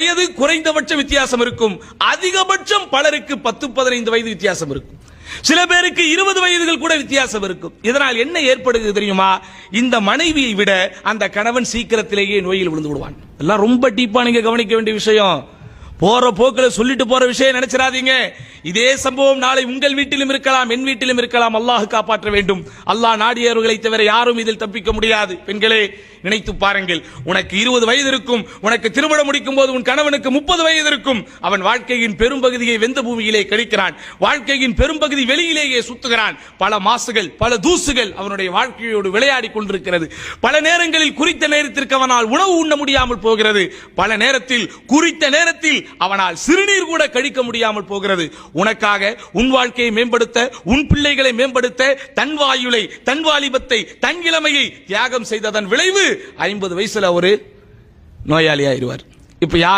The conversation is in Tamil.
வயது குறைந்தபட்ச வித்தியாசம் இருக்கும், அதிகபட்சம் பலருக்கு 10-15 வயது வித்தியாசம் இருக்கும், சில பேருக்கு 20 வயதுகள் கூட வித்தியாசம் இருக்கும். இதனால் என்ன ஏற்படுகிறது தெரியுமா? இந்த மனைவியை விட அந்த கணவன் சீக்கிரத்திலேயே நோயில் விழுந்து விடுவான். எல்லாம் ரொம்ப டீப்பா நீங்க கவனிக்க வேண்டிய விஷயம். போற போக்கில் சொல்லிட்டு போற விஷயம் நினைச்சிடாதீங்க. இதே சம்பவம் நாளை உங்கள் வீட்டிலும் இருக்கலாம், என் வீட்டிலும் இருக்கலாம். அல்லாஹ் காப்பாற்ற வேண்டும். அல்லாஹ் நாடியவர்களை தவிர யாரும் இதில் தப்பிக்க முடியாது. பெண்களே, நினைத்து பாருங்கள். உனக்கு 20 வயது இருக்கும், உனக்கு திருமணம் முடிக்கும் போது உன் கணவனுக்கு 30 வயது இருக்கும். அவன் வாழ்க்கையின் பெரும்பகுதியை வெந்த பூமியிலே கழிக்கிறான், வாழ்க்கையின் பெரும்பகுதி வெளியிலேயே சுத்துகிறான். பல மாசுகள், பல தூசுகள் அவனுடைய வாழ்க்கையோடு விளையாடி கொண்டிருக்கிறது. பல நேரங்களில் குறித்த நேரத்திற்கு அவனால் உணவு உண்ண முடியாமல் போகிறது. பல நேரத்தில் குறித்த நேரத்தில் அவனால் சிறுநீர் கூட கழிக்க முடியாமல் போகிறது. உனக்காக உன் வாழ்க்கையை மேம்படுத்த, உன் பிள்ளைகளை மேம்படுத்த தன் வாயுலை, தன் வாலிபத்தை, தன் இளமையை தியாகம் செய்ததன் விளைவு 50 வயசுல ஒரு நோயாளி ஆயிடுவார். இப்ப யார